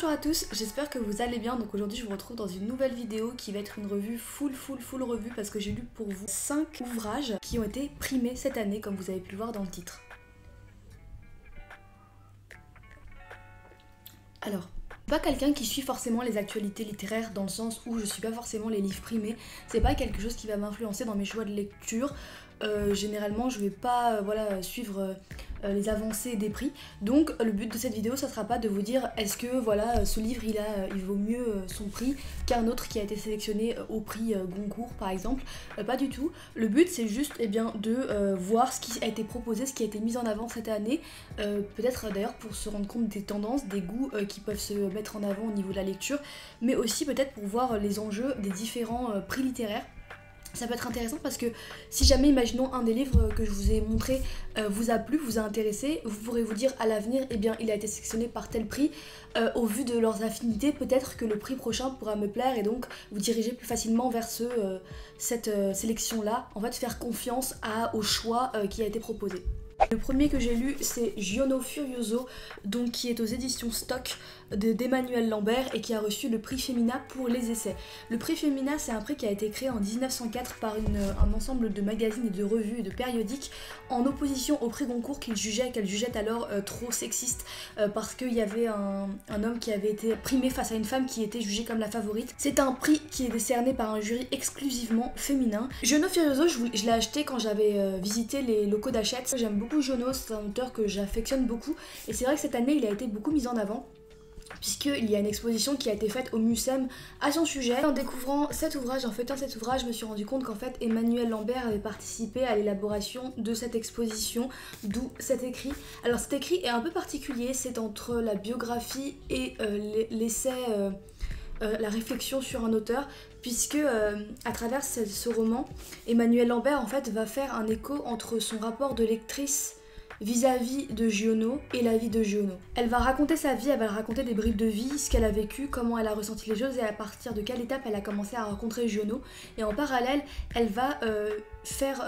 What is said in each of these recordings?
Bonjour à tous, j'espère que vous allez bien. Donc aujourd'hui je vous retrouve dans une nouvelle vidéo qui va être une revue full revue parce que j'ai lu pour vous 5 ouvrages qui ont été primés cette année comme vous avez pu le voir dans le titre. Alors, pas quelqu'un qui suit forcément les actualités littéraires dans le sens où je suis pas forcément les livres primés, c'est pas quelque chose qui va m'influencer dans mes choix de lecture. Généralement je vais pas suivre les avancées des prix, donc le but de cette vidéo ça sera pas de vous dire est-ce que ce livre il vaut mieux son prix qu'un autre qui a été sélectionné au prix Goncourt par exemple, pas du tout. Le but c'est juste de voir ce qui a été proposé, ce qui a été mis en avant cette année, peut-être d'ailleurs pour se rendre compte des tendances, des goûts qui peuvent se mettre en avant au niveau de la lecture, mais aussi peut-être pour voir les enjeux des différents prix littéraires. Ça peut être intéressant parce que si jamais, imaginons, un des livres que je vous ai montré vous a plu, vous a intéressé, vous pourrez vous dire à l'avenir, eh bien il a été sélectionné par tel prix, au vu de leurs affinités, peut-être que le prix prochain pourra me plaire et donc vous diriger plus facilement vers cette sélection-là, en fait faire confiance au choix qui a été proposé. Le premier que j'ai lu c'est Giono Furioso, donc qui est aux éditions Stock d'Emmanuel Lambert et qui a reçu le prix Femina pour les essais. Le prix Femina c'est un prix qui a été créé en 1904 par un ensemble de magazines et de revues et de périodiques en opposition au prix Goncourt qu'elle jugeait alors trop sexiste parce qu'il y avait un homme qui avait été primé face à une femme qui était jugée comme la favorite. C'est un prix qui est décerné par un jury exclusivement féminin. Giono Furioso je l'ai acheté quand j'avais visité les locaux d'Hachette. J'aime beaucoup Giono, c'est un auteur que j'affectionne beaucoup et c'est vrai que cette année il a été beaucoup mis en avant puisqu'il y a une exposition qui a été faite au Mucem à son sujet. En découvrant cet ouvrage, en feuilletant cet ouvrage, je me suis rendu compte qu'en fait Emmanuel Lambert avait participé à l'élaboration de cette exposition, d'où cet écrit. Alors cet écrit est un peu particulier, c'est entre la biographie et l'essai, la réflexion sur un auteur, puisque à travers ce roman, Emmanuel Lambert en fait va faire un écho entre son rapport de lectrice vis-à-vis de Giono et la vie de Giono. Elle va raconter sa vie, elle va raconter des bribes de vie, ce qu'elle a vécu, comment elle a ressenti les choses et à partir de quelle étape elle a commencé à rencontrer Giono. Et en parallèle, elle va faire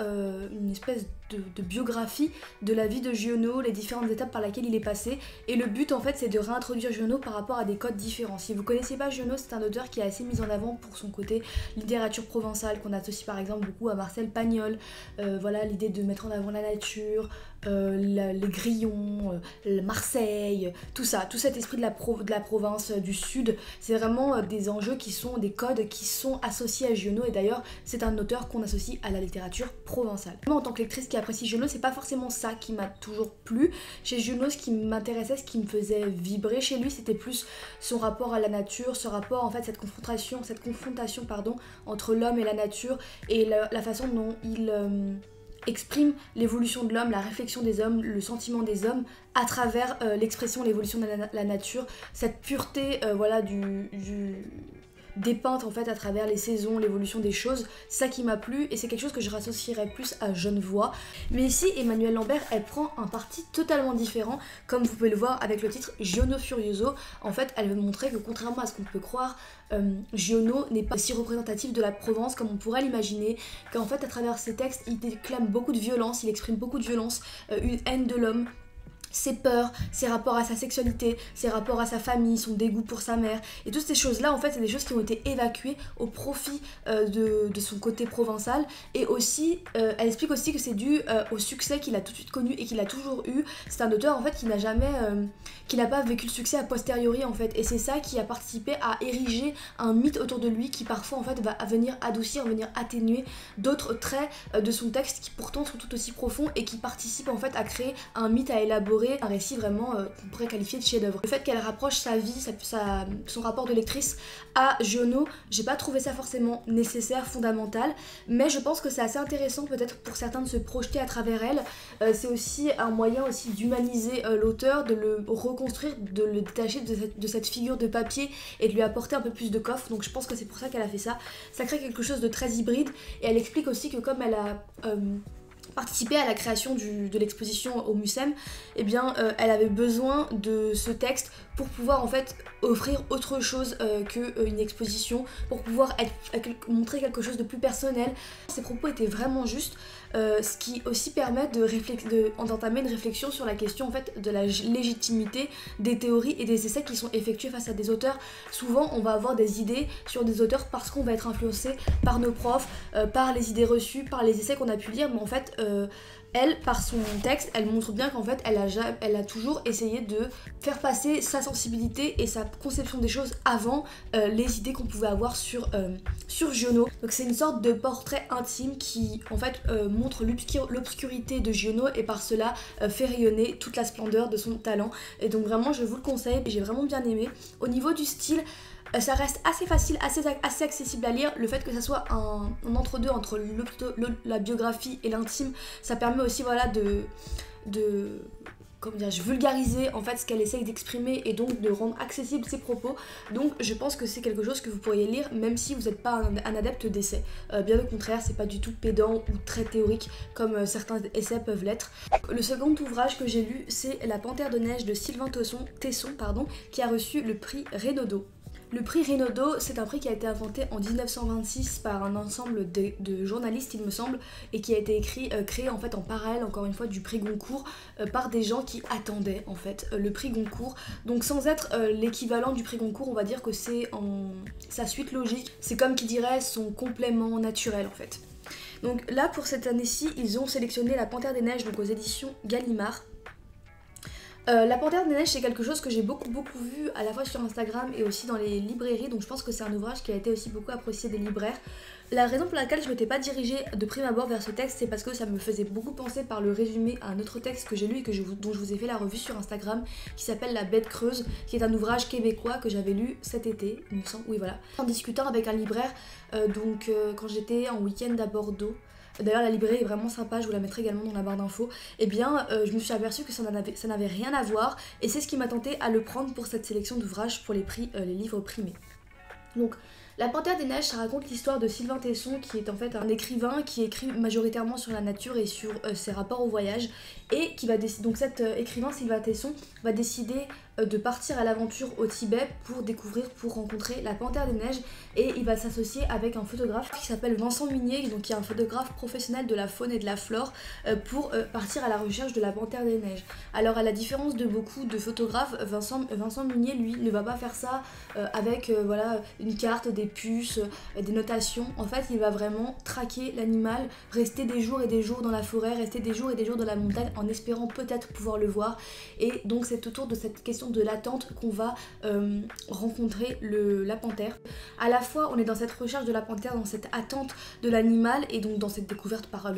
une espèce de biographie de la vie de Giono, les différentes étapes par lesquelles il est passé. Et le but en fait c'est de réintroduire Giono par rapport à des codes différents. Si vous connaissez pas Giono, c'est un auteur qui est assez mis en avant pour son côté littérature provençale qu'on associe par exemple beaucoup à Marcel Pagnol. Voilà l'idée de mettre en avant la nature, les grillons, Marseille, tout ça, tout cet esprit de la province du sud, c'est vraiment des enjeux qui sont des codes qui sont associés à Giono et d'ailleurs c'est un auteur qu'on associe à la littérature provençale. Moi en tant que lectrice qui apprécie Giono, c'est pas forcément ça qui m'a toujours plu. Chez Giono, ce qui m'intéressait, ce qui me faisait vibrer chez lui, c'était plus son rapport à la nature, ce rapport en fait, cette confrontation entre l'homme et la nature et la façon dont il exprime l'évolution de l'homme, la réflexion des hommes, le sentiment des hommes à travers l'expression, l'évolution de la nature, cette pureté dépeinte en fait à travers les saisons, l'évolution des choses, c'est ça qui m'a plu et c'est quelque chose que je rassocierais plus à Genevois. Mais ici, Emmanuel Lambert, elle prend un parti totalement différent, comme vous pouvez le voir avec le titre Giono Furioso. En fait, elle veut montrer que contrairement à ce qu'on peut croire, Giono n'est pas si représentatif de la Provence comme on pourrait l'imaginer, qu'en fait à travers ses textes, il déclame beaucoup de violence, il exprime beaucoup de violence, une haine de l'homme, ses peurs, ses rapports à sa sexualité, ses rapports à sa famille, son dégoût pour sa mère. Et toutes ces choses-là, en fait, c'est des choses qui ont été évacuées au profit de son côté provençal. Et aussi, elle explique aussi que c'est dû au succès qu'il a tout de suite connu et qu'il a toujours eu. C'est un auteur, en fait, qui n'a pas vécu le succès a posteriori, en fait. Et c'est ça qui a participé à ériger un mythe autour de lui qui, parfois, en fait, va venir adoucir, venir atténuer d'autres traits de son texte qui, pourtant, sont tout aussi profonds et qui participent, en fait, à créer un mythe à élaborer, un récit vraiment qu'on pourrait qualifier de chef-d'œuvre. Le fait qu'elle rapproche sa vie, son rapport de lectrice à Giono, j'ai pas trouvé ça forcément nécessaire, fondamental, mais je pense que c'est assez intéressant peut-être pour certains de se projeter à travers elle. C'est aussi un moyen aussi d'humaniser l'auteur, de le reconstruire, de le détacher de cette figure de papier et de lui apporter un peu plus de coffre, donc je pense que c'est pour ça qu'elle a fait ça. Ça crée quelque chose de très hybride et elle explique aussi que comme elle a participer à la création de l'exposition au Mucem, eh bien elle avait besoin de ce texte pour pouvoir en fait offrir autre chose qu'une exposition, pour pouvoir montrer quelque chose de plus personnel. Ses propos étaient vraiment justes, ce qui aussi permet d'entamer une réflexion sur la question en fait de la légitimité des théories et des essais qui sont effectués face à des auteurs. Souvent on va avoir des idées sur des auteurs parce qu'on va être influencé par nos profs, par les idées reçues, par les essais qu'on a pu lire, mais en fait elle, par son texte, elle montre bien qu'en fait, elle a toujours essayé de faire passer sa sensibilité et sa conception des choses avant les idées qu'on pouvait avoir sur Giono. Donc c'est une sorte de portrait intime qui, en fait, montre l'obscurité de Giono et par cela fait rayonner toute la splendeur de son talent. Et donc vraiment, je vous le conseille, j'ai vraiment bien aimé. Au niveau du style, ça reste assez facile, assez accessible à lire. Le fait que ça soit un entre-deux entre la biographie et l'intime, ça permet aussi voilà, comment dire, vulgariser en fait ce qu'elle essaye d'exprimer et donc de rendre accessible ses propos. Donc je pense que c'est quelque chose que vous pourriez lire même si vous n'êtes pas un adepte d'essais. Bien au contraire, c'est pas du tout pédant ou très théorique comme certains essais peuvent l'être. Le second ouvrage que j'ai lu, c'est La Panthère de neige de Sylvain Tesson, qui a reçu le prix Renaudot. Le prix Renaudot, c'est un prix qui a été inventé en 1926 par un ensemble de journalistes, il me semble, et qui a été créé en fait en parallèle, encore une fois, du prix Goncourt par des gens qui attendaient en fait le prix Goncourt. Donc sans être l'équivalent du prix Goncourt, on va dire que c'est en sa suite logique. C'est comme qui dirait son complément naturel en fait. Donc là, pour cette année-ci, ils ont sélectionné La Panthère des Neiges, donc aux éditions Gallimard. La Panthère des Neiges, c'est quelque chose que j'ai beaucoup vu à la fois sur Instagram et aussi dans les librairies, donc je pense que c'est un ouvrage qui a été aussi beaucoup apprécié des libraires. La raison pour laquelle je m'étais pas dirigée de prime abord vers ce texte, c'est parce que ça me faisait beaucoup penser par le résumé à un autre texte que j'ai lu et dont je vous ai fait la revue sur Instagram, qui s'appelle La Bête creuse, qui est un ouvrage québécois que j'avais lu cet été, il me semble, oui voilà. En discutant avec un libraire, quand j'étais en week-end à Bordeaux, d'ailleurs la librairie est vraiment sympa, je vous la mettrai également dans la barre d'infos, et bien je me suis aperçue que ça n'avait rien à voir et c'est ce qui m'a tenté à le prendre pour cette sélection d'ouvrages pour les livres primés. Donc La Panthère des Neiges, ça raconte l'histoire de Sylvain Tesson qui est en fait un écrivain qui écrit majoritairement sur la nature et sur ses rapports au voyage et qui va décider, donc cet écrivain Sylvain Tesson va décider de partir à l'aventure au Tibet pour rencontrer la Panthère des Neiges et il va s'associer avec un photographe qui s'appelle Vincent Munier, donc qui est un photographe professionnel de la faune et de la flore pour partir à la recherche de la Panthère des Neiges. Alors à la différence de beaucoup de photographes, Vincent Munier lui ne va pas faire ça avec voilà, une carte, des puces, des notations. En fait il va vraiment traquer l'animal, rester des jours et des jours dans la forêt, rester des jours et des jours dans la montagne en espérant peut-être pouvoir le voir et donc c'est autour de cette question de l'attente qu'on va rencontrer la panthère. À la fois on est dans cette recherche de la panthère, dans cette attente de l'animal et donc dans cette découverte par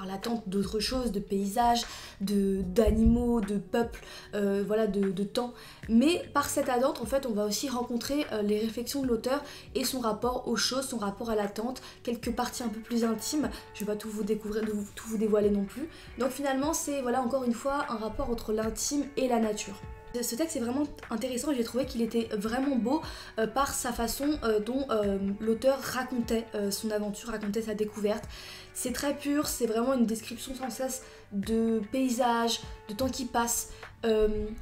l'attente d'autres choses, de paysages, d'animaux, de peuples, voilà, de temps. Mais par cette attente en fait on va aussi rencontrer les réflexions de l'auteur et son rapport aux choses, son rapport à l'attente, quelques parties un peu plus intimes, je vais pas tout vous dévoiler non plus. Donc finalement c'est voilà encore une fois un rapport entre l'intime et la nature. Ce texte est vraiment intéressant et j'ai trouvé qu'il était vraiment beau par sa façon dont l'auteur racontait son aventure, racontait sa découverte. C'est très pur, c'est vraiment une description sans cesse de paysages, de temps qui passe.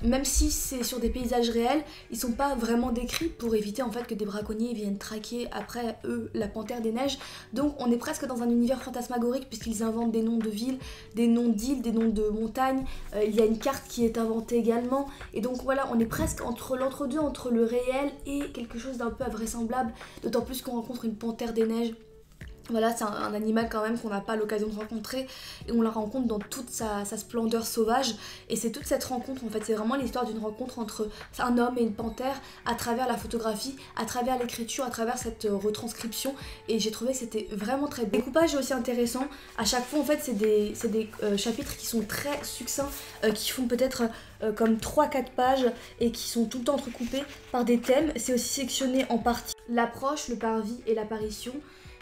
Même si c'est sur des paysages réels, ils sont pas vraiment décrits pour éviter en fait que des braconniers viennent traquer après eux la Panthère des Neiges. Donc on est presque dans un univers fantasmagorique puisqu'ils inventent des noms de villes, des noms d'îles, des noms de montagnes. Il y a une carte qui est inventée également. Et donc voilà, on est presque entre l'entre-deux, entre le réel et quelque chose d'un peu invraisemblable. D'autant plus qu'on rencontre une Panthère des Neiges. Voilà, c'est un animal quand même qu'on n'a pas l'occasion de rencontrer et on la rencontre dans toute sa splendeur sauvage et c'est toute cette rencontre en fait, c'est vraiment l'histoire d'une rencontre entre un homme et une panthère à travers la photographie, à travers l'écriture, à travers cette retranscription et j'ai trouvé que c'était vraiment très beau. Le découpage est aussi intéressant, à chaque fois en fait c'est des chapitres qui sont très succincts, qui font peut-être comme 3-4 pages et qui sont tout le temps entrecoupés par des thèmes. C'est aussi sectionné en parties l'approche, le parvis et l'apparition.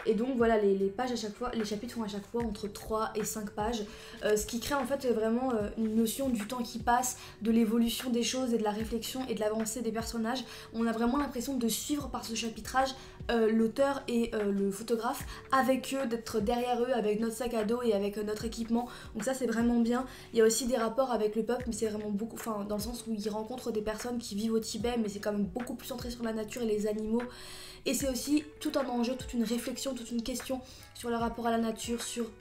Et donc voilà, les pages à chaque fois, les chapitres font à chaque fois entre 3 et 5 pages, ce qui crée en fait vraiment une notion du temps qui passe, de l'évolution des choses et de la réflexion et de l'avancée des personnages. On a vraiment l'impression de suivre par ce chapitrage l'auteur et le photographe avec eux, d'être derrière eux avec notre sac à dos et avec notre équipement. Donc ça c'est vraiment bien. Il y a aussi des rapports avec le peuple, mais c'est vraiment beaucoup, enfin dans le sens où ils rencontrent des personnes qui vivent au Tibet, mais c'est quand même beaucoup plus centré sur la nature et les animaux. Et c'est aussi tout un enjeu, toute une réflexion, toute une question sur le rapport à la nature, sur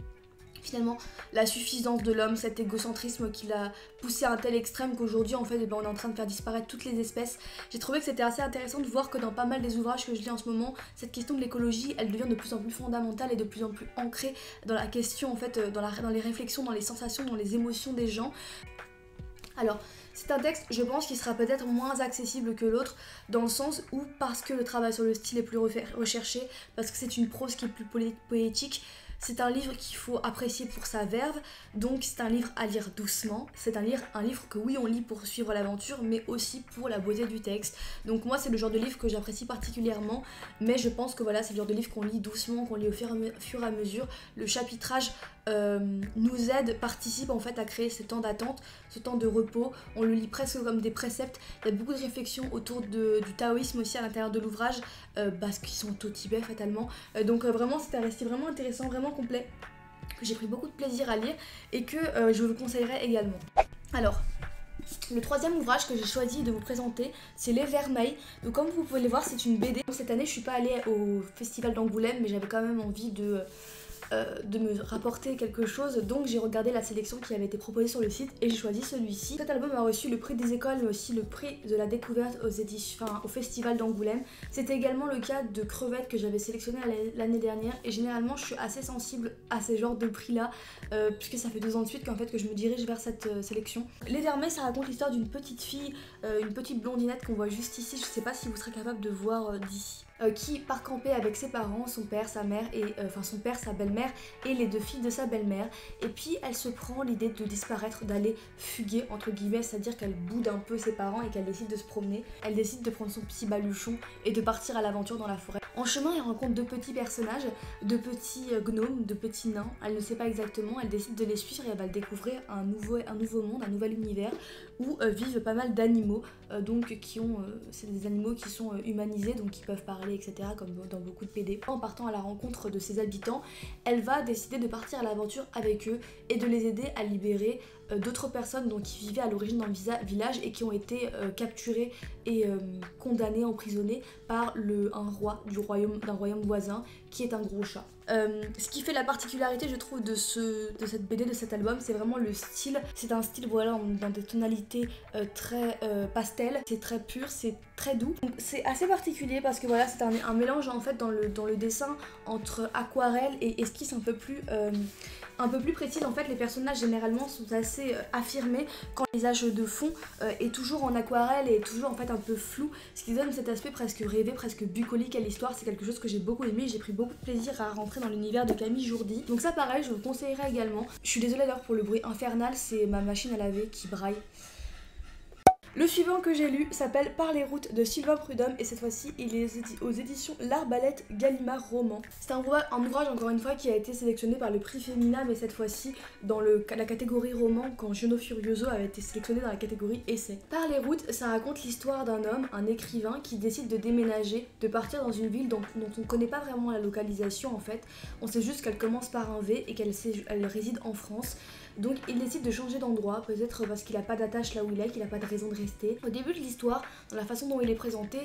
finalement la suffisance de l'homme, cet égocentrisme qui l'a poussé à un tel extrême qu'aujourd'hui en fait on est en train de faire disparaître toutes les espèces. J'ai trouvé que c'était assez intéressant de voir que dans pas mal des ouvrages que je lis en ce moment, cette question de l'écologie elle devient de plus en plus fondamentale et de plus en plus ancrée dans la question en fait, dans les réflexions, dans les sensations, dans les émotions des gens. Alors, c'est un texte, je pense, qui sera peut-être moins accessible que l'autre, dans le sens où, parce que le travail sur le style est plus recherché, parce que c'est une prose qui est plus poétique, c'est un livre qu'il faut apprécier pour sa verve, donc c'est un livre à lire doucement, c'est un livre que oui on lit pour suivre l'aventure, mais aussi pour la beauté du texte. Donc moi c'est le genre de livre que j'apprécie particulièrement, mais je pense que voilà c'est le genre de livre qu'on lit doucement, qu'on lit au fur et à mesure. Le chapitrage nous aide, participe en fait à créer ce temps d'attente, ce temps de repos. On le lit presque comme des préceptes. Il y a beaucoup de réflexions autour du taoïsme aussi à l'intérieur de l'ouvrage, parce qu'ils sont au Tibet fatalement. Donc vraiment c'est un récit vraiment intéressant, vraiment complet, que j'ai pris beaucoup de plaisir à lire et que je vous conseillerais également. Alors, le troisième ouvrage que j'ai choisi de vous présenter, c'est Les Vermeils. Donc comme vous pouvez le voir, c'est une BD. Cette année, je suis pas allée au festival d'Angoulême, mais j'avais quand même envie de me rapporter quelque chose, donc j'ai regardé la sélection qui avait été proposée sur le site et j'ai choisi celui-ci. Cet album a reçu le prix des écoles mais aussi le prix de la découverte au festival d'Angoulême. C'était également le cas de Crevette que j'avais sélectionné l'année dernière et généralement je suis assez sensible à ces genres de prix là, puisque ça fait 2 ans de suite qu'en fait que je me dirige vers cette sélection. Les Vermeils, ça raconte l'histoire d'une petite fille, une petite blondinette qu'on voit juste ici, je sais pas si vous serez capable de voir d'ici, qui part camper avec ses parents, son père, sa mère et son père, sa belle-mère et les 2 filles de sa belle-mère. Et puis elle se prend l'idée de disparaître, d'aller fuguer entre guillemets, c'est-à-dire qu'elle boude un peu ses parents et qu'elle décide de se promener. Elle décide de prendre son petit baluchon et de partir à l'aventure dans la forêt. En chemin, elle rencontre 2 petits personnages, 2 petits gnomes, 2 petits nains. Elle ne sait pas exactement, elle décide de les suivre et elle va découvrir un nouveau monde, un nouvel univers où vivent pas mal d'animaux, donc c'est des animaux qui sont humanisés, donc qui peuvent parler, etc., comme dans beaucoup de BD. En partant à la rencontre de ses habitants, elle va décider de partir à l'aventure avec eux et de les aider à libérer d'autres personnes donc, qui vivaient à l'origine dans le village et qui ont été capturées et condamnées, emprisonnées par un roi d'un royaume voisin qui est un gros chat. Ce qui fait la particularité je trouve de cette BD, de cet album, c'est vraiment le style. C'est un style voilà, dans des tonalités très pastel, c'est très pur, c'est très doux. C'est assez particulier parce que voilà, c'est un mélange en fait dans le dessin entre aquarelle et esquisse un peu plus précise. En fait les personnages généralement sont assez affirmés quand le paysage de fond est toujours en aquarelle et toujours en fait un peu flou, ce qui donne cet aspect presque rêvé, presque bucolique à l'histoire. C'est quelque chose que j'ai beaucoup aimé, j'ai pris beaucoup de plaisir à rentrer dans l'univers de Camille Jourdi, donc ça pareil je vous le conseillerais également. Je suis désolée d'ailleurs pour le bruit infernal, c'est ma machine à laver qui braille. Le suivant que j'ai lu s'appelle Par les routes de Sylvain Prudhomme et cette fois-ci il est aux éditions L'Arbalète Gallimard Roman. C'est un ouvrage encore une fois qui a été sélectionné par le prix Femina, mais cette fois-ci dans la catégorie roman, quand Giono Furioso avait été sélectionné dans la catégorie essai. Par les routes, ça raconte l'histoire d'un homme, un écrivain qui décide de déménager, de partir dans une ville dont on ne connaît pas vraiment la localisation en fait. On sait juste qu'elle commence par un V et qu'elle réside en France. Donc il décide de changer d'endroit, peut-être parce qu'il n'a pas d'attache là où il est, qu'il n'a pas de raison de rester. Au début de l'histoire, dans la façon dont il est présenté,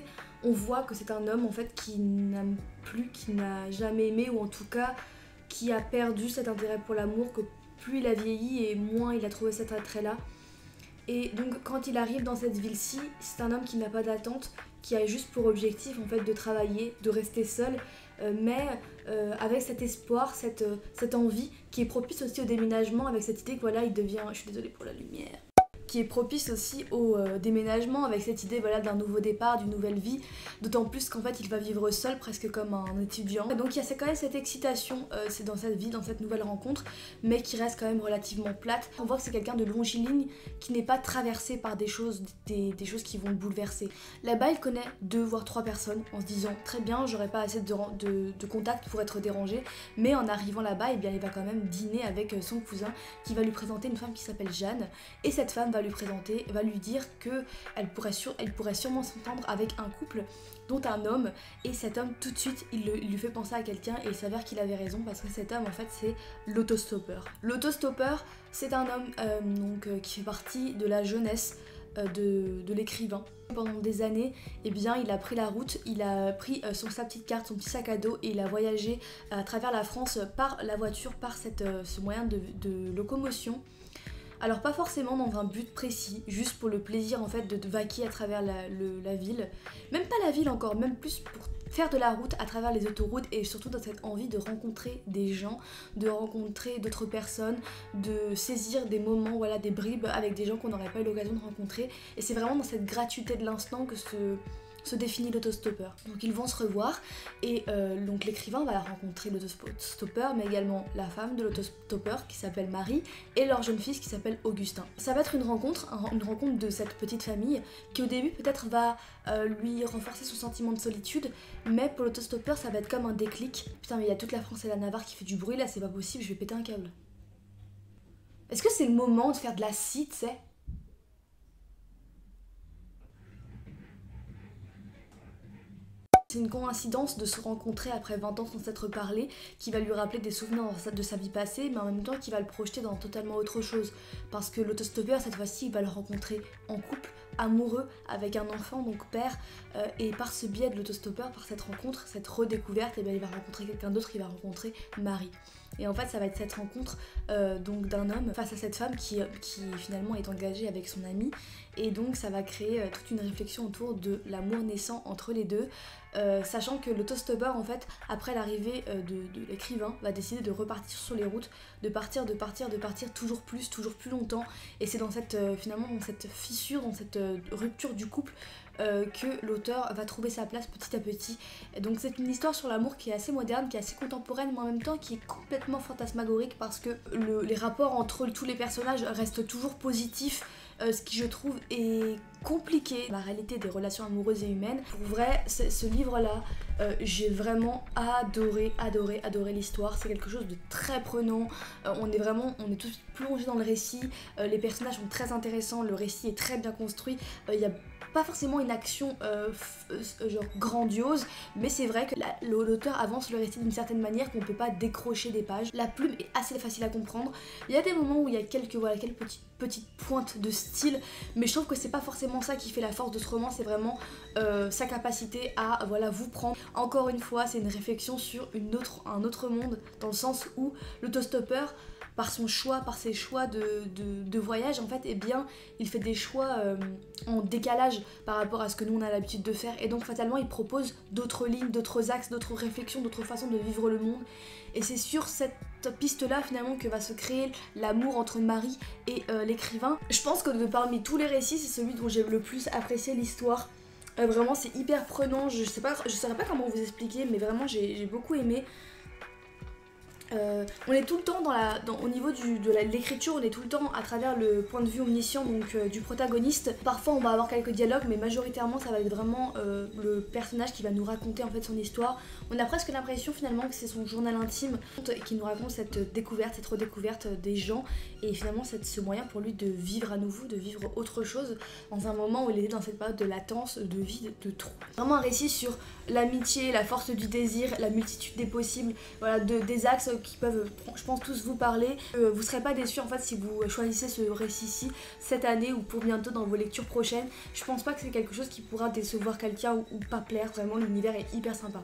on voit que c'est un homme en fait qui n'aime plus, qui n'a jamais aimé, ou en tout cas qui a perdu cet intérêt pour l'amour, que plus il a vieilli et moins il a trouvé cet attrait-là. Et donc quand il arrive dans cette ville-ci, c'est un homme qui n'a pas d'attente, qui a juste pour objectif en fait de travailler, de rester seul, mais avec cet espoir, cette envie qui est propice aussi au déménagement, avec cette idée que voilà il devient, je suis désolée pour la lumière, qui est propice aussi au déménagement, avec cette idée voilà, d'un nouveau départ, d'une nouvelle vie, d'autant plus qu'en fait il va vivre seul, presque comme un étudiant. Et donc il y a quand même cette excitation c'est dans cette vie, dans cette nouvelle rencontre, mais qui reste quand même relativement plate. On voit que c'est quelqu'un de longiligne, qui n'est pas traversé par des choses qui vont le bouleverser. Là-bas il connaît 2 voire 3 personnes en se disant très bien, j'aurai pas assez de contacts pour être dérangé, mais en arrivant là-bas, eh bien, il va quand même dîner avec son cousin qui va lui présenter une femme qui s'appelle Jeanne, et cette femme va lui dire que elle pourrait sûrement s'entendre avec un couple dont un homme, et cet homme tout de suite il lui fait penser à quelqu'un, et il s'avère qu'il avait raison parce que cet homme en fait c'est l'autostoppeur. L'autostoppeur c'est un homme qui fait partie de la jeunesse de l'écrivain. Pendant des années, eh bien, il a pris la route, il a pris sa petite carte, son petit sac à dos, et il a voyagé à travers la France par la voiture, par ce moyen de locomotion. Alors pas forcément dans un but précis, juste pour le plaisir en fait de vaquer à travers la ville. Même pas la ville encore, même plus pour faire de la route à travers les autoroutes, et surtout dans cette envie de rencontrer des gens, de rencontrer d'autres personnes, de saisir des moments, voilà, des bribes avec des gens qu'on n'aurait pas eu l'occasion de rencontrer. Et c'est vraiment dans cette gratuité de l'instant que se définit l'autostoppeur. Donc ils vont se revoir, et donc l'écrivain va rencontrer l'autostoppeur, mais également la femme de l'autostoppeur qui s'appelle Marie, et leur jeune fils qui s'appelle Augustin. Ça va être une rencontre de cette petite famille qui au début peut-être va lui renforcer son sentiment de solitude, mais pour l'autostoppeur ça va être comme un déclic. Putain mais il y a toute la France et la Navarre qui fait du bruit là, c'est pas possible, je vais péter un câble. Est-ce que c'est le moment de faire de la scie, tu sais ? C'est une coïncidence de se rencontrer après 20 ans sans s'être parlé, qui va lui rappeler des souvenirs de sa vie passée, mais en même temps qui va le projeter dans totalement autre chose. Parce que l'autostoppeur, cette fois-ci, il va le rencontrer en couple, amoureux, avec un enfant, donc père, et par ce biais de l'autostoppeur, par cette rencontre, cette redécouverte, et bien il va rencontrer quelqu'un d'autre, il va rencontrer Marie. Et en fait ça va être cette rencontre donc d'un homme face à cette femme qui finalement est engagée avec son ami, et donc ça va créer toute une réflexion autour de l'amour naissant entre les deux, sachant que l'autostoppeur en fait après l'arrivée de l'écrivain va décider de repartir sur les routes, de partir toujours plus longtemps, et c'est dans cette finalement dans cette fissure, dans cette rupture du couple que l'auteur va trouver sa place petit à petit. Et donc c'est une histoire sur l'amour qui est assez moderne, qui est assez contemporaine, mais en même temps qui est complètement fantasmagorique, parce que les rapports entre tous les personnages restent toujours positifs, ce qui je trouve est compliqué, la réalité des relations amoureuses et humaines. Pour vrai, ce livre-là, j'ai vraiment adoré l'histoire. C'est quelque chose de très prenant, on est tous plongés dans le récit, les personnages sont très intéressants, le récit est très bien construit, il y a pas forcément une action genre grandiose, mais c'est vrai que l'auteur avance le récit d'une certaine manière qu'on peut pas décrocher des pages. La plume est assez facile à comprendre, il y a des moments où il y a quelques petites pointes de style, mais je trouve que c'est pas forcément ça qui fait la force de ce roman, c'est vraiment sa capacité à vous prendre. Encore une fois, c'est une réflexion sur un autre monde, dans le sens où l'autostoppeur, par ses choix de voyage, en fait, eh bien, il fait des choix en décalage par rapport à ce que nous on a l'habitude de faire, et donc fatalement il propose d'autres lignes, d'autres axes, d'autres réflexions, d'autres façons de vivre le monde. Et c'est sur cette piste-là finalement que va se créer l'amour entre Marie et l'écrivain. Je pense que parmi tous les récits, c'est celui dont j'ai le plus apprécié l'histoire. Vraiment c'est hyper prenant, je saurais pas comment vous expliquer, mais vraiment j'ai beaucoup aimé. On est tout le temps au niveau de l'écriture, on est tout le temps à travers le point de vue omniscient donc du protagoniste. Parfois on va avoir quelques dialogues, mais majoritairement ça va être vraiment le personnage qui va nous raconter en fait son histoire. On a presque l'impression finalement que c'est son journal intime qui nous raconte cette redécouverte des gens, et finalement ce moyen pour lui de vivre à nouveau, de vivre autre chose dans un moment où il est dans cette période de latence, de vide, de trou. Vraiment un récit sur l'amitié, la force du désir, la multitude des possibles, voilà, des axes qui peuvent, je pense, tous vous parler. Vous serez pas déçus en fait si vous choisissez ce récit-ci cette année ou pour bientôt dans vos lectures prochaines. Je pense pas que c'est quelque chose qui pourra décevoir quelqu'un ou pas plaire, vraiment l'univers est hyper sympa.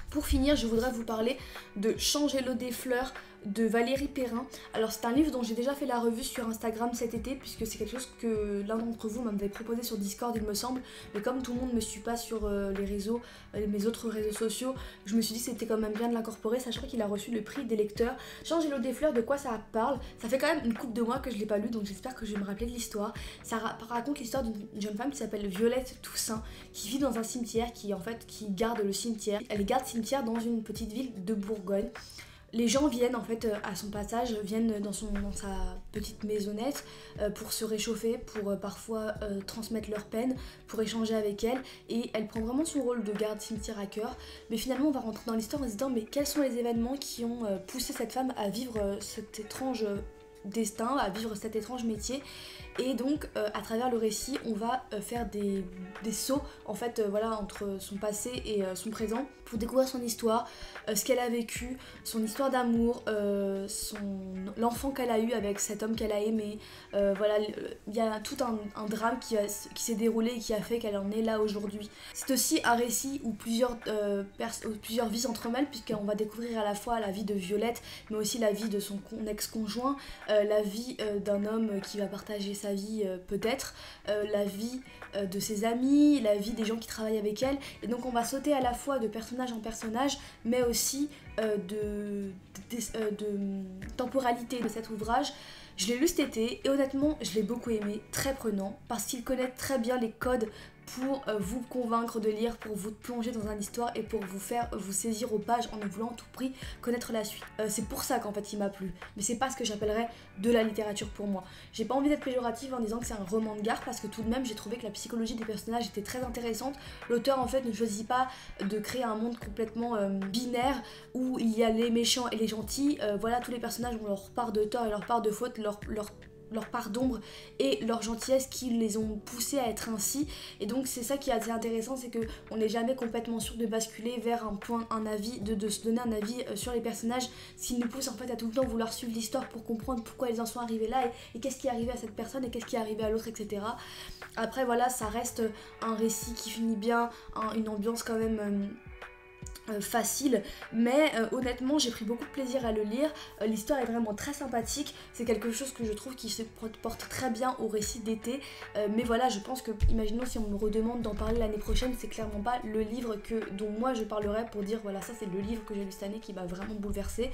Pour finir, je voudrais vous parler de Changer l'eau des fleurs de Valérie Perrin. Alors c'est un livre dont j'ai déjà fait la revue sur Instagram cet été, puisque c'est quelque chose que l'un d'entre vous m'avait proposé sur Discord il me semble, mais comme tout le monde ne me suit pas sur les réseaux, mes autres réseaux sociaux, je me suis dit que c'était quand même bien de l'incorporer, sachant qu'il a reçu le prix des lecteurs. L'Angelo des Fleurs, de quoi ça parle? Ça fait quand même une couple de mois que je l'ai pas lu, donc j'espère que je vais me rappeler de l'histoire. Ça raconte l'histoire d'une jeune femme qui s'appelle Violette Toussaint, qui vit dans un cimetière, qui garde le cimetière. Elle garde cimetière dans une petite ville de Bourgogne. Les gens viennent en fait à son passage, viennent dans sa petite maisonnette pour se réchauffer, pour parfois transmettre leur peine, pour échanger avec elle, et elle prend vraiment son rôle de garde cimetière à cœur. Mais finalement on va rentrer dans l'histoire en se disant mais quels sont les événements qui ont poussé cette femme à vivre cet étrange destin, à vivre cet étrange métier. Et donc à travers le récit on va faire des sauts en fait voilà, entre son passé et son présent pour découvrir son histoire, ce qu'elle a vécu, son histoire d'amour, l'enfant qu'elle a eu avec cet homme qu'elle a aimé. Voilà, il y a tout un drame qui s'est déroulé et qui a fait qu'elle en est là aujourd'hui. C'est aussi un récit où plusieurs vies s'entremêlent, puisqu'on va découvrir à la fois la vie de Violette mais aussi la vie de son ex-conjoint, la vie d'un homme qui va partager sa vie peut-être, la vie de ses amis, la vie des gens qui travaillent avec elle. Et donc on va sauter à la fois de personnage en personnage, mais aussi de temporalité de cet ouvrage. Je l'ai lu cet été et honnêtement je l'ai beaucoup aimé, très prenant, parce qu'il connaît très bien les codes pour vous convaincre de lire, pour vous plonger dans une histoire et pour vous faire vous saisir aux pages en voulant à tout prix connaître la suite. C'est pour ça qu'en fait il m'a plu, mais c'est pas ce que j'appellerais de la littérature pour moi. J'ai pas envie d'être péjorative en disant que c'est un roman de gare, parce que tout de même j'ai trouvé que la psychologie des personnages était très intéressante. L'auteur en fait ne choisit pas de créer un monde complètement binaire où il y a les méchants et les gentils. Voilà, tous les personnages ont leur part de tort et leur part de faute, leur part d'ombre et leur gentillesse qui les ont poussés à être ainsi. Et donc c'est ça qui est assez intéressant, c'est qu'on n'est jamais complètement sûr de basculer vers un avis, de se donner un avis sur les personnages, ce qui nous pousse en fait à tout le temps vouloir suivre l'histoire pour comprendre pourquoi ils en sont arrivés là et qu'est-ce qui est arrivé à cette personne et qu'est-ce qui est arrivé à l'autre, etc. Après voilà, ça reste un récit qui finit bien, une ambiance quand même facile, mais honnêtement j'ai pris beaucoup de plaisir à le lire. L'histoire est vraiment très sympathique, c'est quelque chose que je trouve qui se porte très bien au récit d'été, mais voilà, je pense que, imaginons si on me redemande d'en parler l'année prochaine, c'est clairement pas le livre dont moi je parlerai pour dire voilà, ça c'est le livre que j'ai lu cette année qui m'a vraiment bouleversée.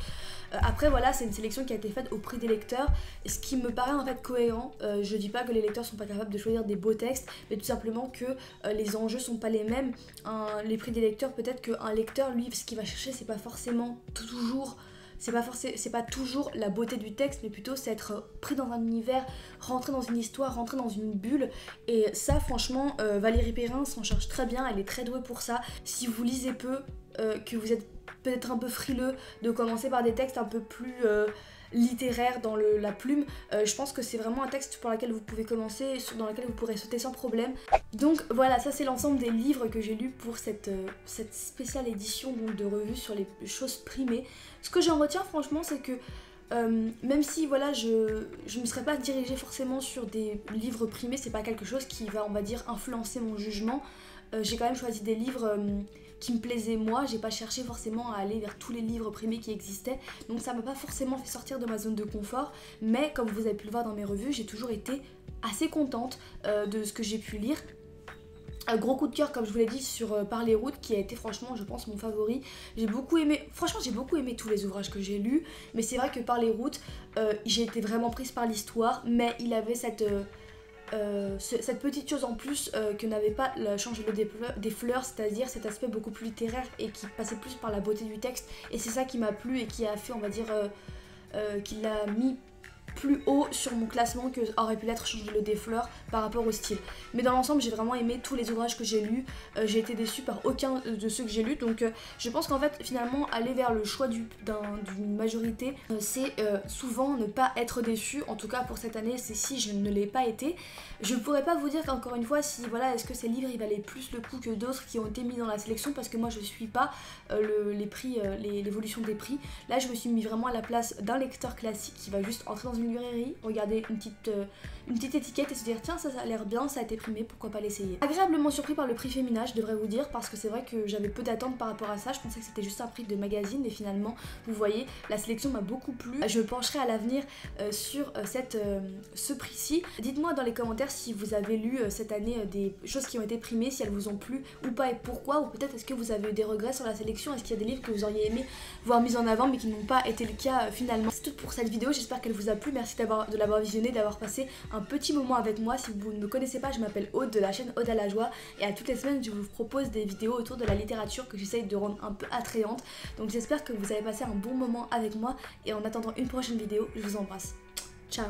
Après voilà, c'est une sélection qui a été faite au prix des lecteurs, ce qui me paraît en fait cohérent. Je dis pas que les lecteurs sont pas capables de choisir des beaux textes, mais tout simplement que les enjeux sont pas les mêmes. Les prix des lecteurs, peut-être qu'un lecteur, lui, ce qu'il va chercher, c'est pas forcément toujours la beauté du texte, mais plutôt c'est être pris dans un univers, rentrer dans une histoire, rentrer dans une bulle. Et ça franchement Valérie Perrin s'en charge très bien, elle est très douée pour ça. Si vous lisez peu, que vous êtes peut-être un peu frileux, de commencer par des textes un peu plus littéraire dans la plume, je pense que c'est vraiment un texte pour lequel vous pouvez commencer, dans lequel vous pourrez sauter sans problème. Donc voilà, ça c'est l'ensemble des livres que j'ai lus pour cette spéciale édition donc, de revue sur les choses primées. Ce que j'en retiens franchement, c'est que même si voilà, je ne me serais pas dirigée forcément sur des livres primés, c'est pas quelque chose qui va, on va dire, influencer mon jugement. J'ai quand même choisi des livres qui me plaisaient moi, j'ai pas cherché forcément à aller vers tous les livres primés qui existaient, donc ça m'a pas forcément fait sortir de ma zone de confort, mais comme vous avez pu le voir dans mes revues, j'ai toujours été assez contente de ce que j'ai pu lire. Un gros coup de cœur, comme je vous l'ai dit, sur Par les routes, qui a été franchement, je pense, mon favori. J'ai beaucoup aimé tous les ouvrages que j'ai lus, mais c'est vrai que Par les routes, j'ai été vraiment prise par l'histoire, mais il avait cette petite chose en plus que n'avait pas L'Angelo des Fleurs, c'est-à-dire cet aspect beaucoup plus littéraire et qui passait plus par la beauté du texte, et c'est ça qui m'a plu et qui a fait, on va dire, qu'il l'a mis plus haut sur mon classement que aurait pu l'être L'Angelo des Fleurs par rapport au style. Mais dans l'ensemble, j'ai vraiment aimé tous les ouvrages que j'ai lus. J'ai été déçue par aucun de ceux que j'ai lus, donc je pense qu'en fait finalement aller vers le choix d'une majorité, c'est souvent ne pas être déçu. En tout cas pour cette année, c'est si je ne l'ai pas été. Je ne pourrais pas vous dire qu'encore une fois si voilà, est-ce que ces livres ils valaient plus le coup que d'autres qui ont été mis dans la sélection, parce que moi je suis pas les prix, l'évolution des prix. Là je me suis mis vraiment à la place d'un lecteur classique qui va juste entrer dans une librairie, regarder une petite une petite étiquette et se dire tiens ça a l'air bien, ça a été primé, pourquoi pas l'essayer. Agréablement surpris par le prix Femina, je devrais vous dire, parce que c'est vrai que j'avais peu d'attentes par rapport à ça, je pensais que c'était juste un prix de magazine et finalement vous voyez la sélection m'a beaucoup plu. Je pencherai à l'avenir sur ce prix-ci. Dites-moi dans les commentaires si vous avez lu cette année des choses qui ont été primées, si elles vous ont plu ou pas et pourquoi, ou peut-être est-ce que vous avez eu des regrets sur la sélection, est-ce qu'il y a des livres que vous auriez aimé voir mis en avant mais qui n'ont pas été le cas finalement. C'est tout pour cette vidéo, j'espère qu'elle vous a plu, merci de l'avoir visionnée, d'avoir passé un petit moment avec moi. Si vous ne me connaissez pas, je m'appelle Aude de la chaîne Aude à la joie et à toutes les semaines je vous propose des vidéos autour de la littérature que j'essaye de rendre un peu attrayantes. Donc j'espère que vous avez passé un bon moment avec moi et en attendant une prochaine vidéo, je vous embrasse. Ciao.